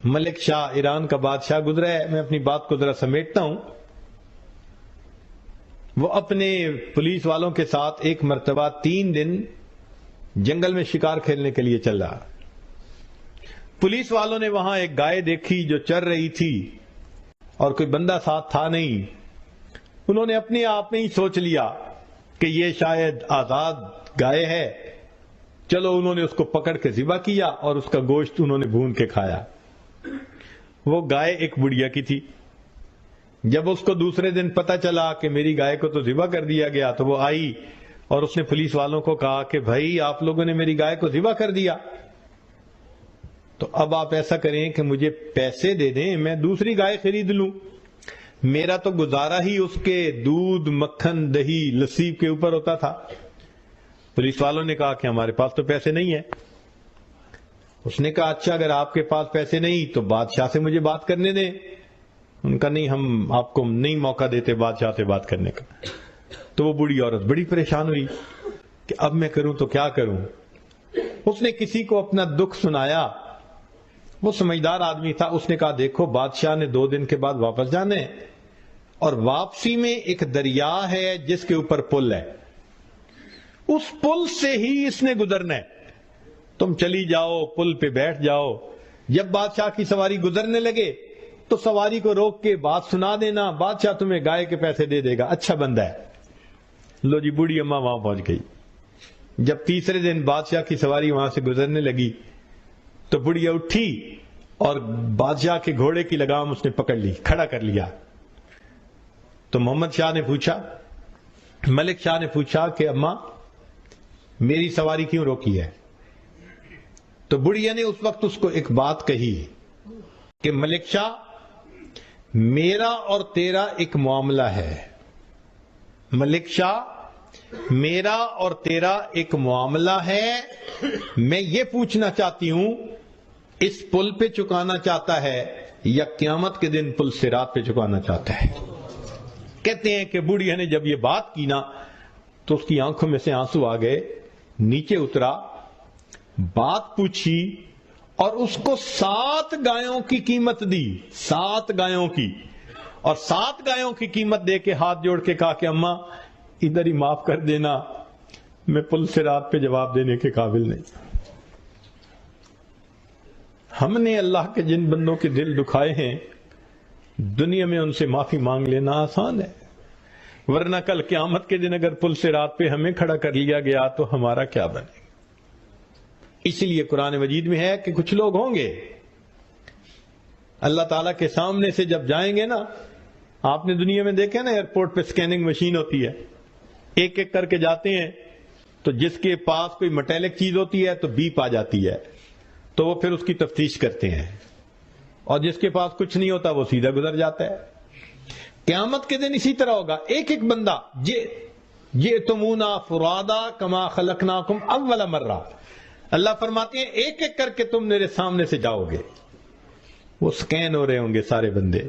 ملک شاہ ایران کا بادشاہ گزرا ہے. میں اپنی بات کو ذرا سمیٹتا ہوں. وہ اپنے پولیس والوں کے ساتھ ایک مرتبہ 3 دن جنگل میں شکار کھیلنے کے لیے چل رہا. پولیس والوں نے وہاں ایک گائے دیکھی جو چر رہی تھی اور کوئی بندہ ساتھ تھا نہیں. انہوں نے اپنے آپ میں ہی سوچ لیا کہ یہ شاید آزاد گائے ہے. چلو انہوں نے اس کو پکڑ کے ذبح کیا اور اس کا گوشت انہوں نے بھون کے کھایا. وہ گائے ایک بڑھیا کی تھی. جب اس کو دوسرے دن پتا چلا کہ میری گائے کو تو ذبح کر دیا گیا تو وہ آئی اور اس نے پولیس والوں کو کہا کہ بھائی آپ لوگوں نے میری گائے کو ذبح کر دیا، تو اب آپ ایسا کریں کہ مجھے پیسے دے دیں، میں دوسری گائے خرید لوں. میرا تو گزارا ہی اس کے دودھ، مکھن، دہی، لسی کے اوپر ہوتا تھا. پولیس والوں نے کہا کہ ہمارے پاس تو پیسے نہیں ہیں. اس نے کہا اچھا اگر آپ کے پاس پیسے نہیں تو بادشاہ سے مجھے بات کرنے دیں. ان کا نہیں، ہم آپ کو نہیں موقع دیتے بادشاہ سے بات کرنے کا. تو وہ بوڑھی عورت بڑی پریشان ہوئی کہ اب میں کروں تو کیا کروں. اس نے کسی کو اپنا دکھ سنایا. وہ سمجھدار آدمی تھا. اس نے کہا دیکھو بادشاہ نے 2 دن کے بعد واپس جانا ہے اور واپسی میں ایک دریا ہے جس کے اوپر پل ہے، اس پل سے ہی اس نے گزرنا ہے. تم چلی جاؤ، پل پہ بیٹھ جاؤ. جب بادشاہ کی سواری گزرنے لگے تو سواری کو روک کے بات سنا دینا، بادشاہ تمہیں گائے کے پیسے دے دے گا، اچھا بندہ ہے. لو جی بوڑھی اماں وہاں پہنچ گئی. جب تیسرے دن بادشاہ کی سواری وہاں سے گزرنے لگی تو بڑھیا اٹھی اور بادشاہ کے گھوڑے کی لگام اس نے پکڑ لی، کھڑا کر لیا. تو محمد شاہ نے پوچھا، ملک شاہ نے پوچھا کہ اماں میری سواری کیوں روکی ہے؟ تو بڑھیا نے اس وقت اس کو ایک بات کہی کہ ملک شاہ میرا اور تیرا ایک معاملہ ہے. ملک شاہ میرا اور تیرا ایک معاملہ ہے. میں یہ پوچھنا چاہتی ہوں اس پل پہ چکانا چاہتا ہے یا قیامت کے دن پل صراط پہ چکانا چاہتا ہے؟ کہتے ہیں کہ بوڑھیا نے جب یہ بات کی نا تو اس کی آنکھوں میں سے آنسو آ گئے. نیچے اترا، بات پوچھی اور اس کو 7 گایوں کی قیمت دی. 7 گایوں کی، اور 7 گایوں کی قیمت دے کے ہاتھ جوڑ کے کہا کہ اماں ادھر ہی معاف کر دینا، میں پل صراط پہ جواب دینے کے قابل نہیں. ہم نے اللہ کے جن بندوں کے دل دکھائے ہیں دنیا میں ان سے معافی مانگ لینا آسان ہے، ورنہ کل قیامت کے دن اگر پل صراط پہ ہمیں کھڑا کر لیا گیا تو ہمارا کیا بنے. اسی لیے قرآن مجید میں ہے کہ کچھ لوگ ہوں گے اللہ تعالیٰ کے سامنے سے جب جائیں گے نا، آپ نے دنیا میں دیکھا نا ایئرپورٹ پہ سکیننگ مشین ہوتی ہے، ایک ایک کر کے جاتے ہیں تو جس کے پاس کوئی مٹیلک چیز ہوتی ہے تو بیپ آ جاتی ہے تو وہ پھر اس کی تفتیش کرتے ہیں، اور جس کے پاس کچھ نہیں ہوتا وہ سیدھا گزر جاتا ہے. قیامت کے دن اسی طرح ہوگا. ایک ایک بندہ جئتمونا فرادا کما خلقناکم اول مرہ، اللہ فرماتے ہیں ایک ایک کر کے تم میرے سامنے سے جاؤ گے. وہ سکین ہو رہے ہوں گے سارے بندے.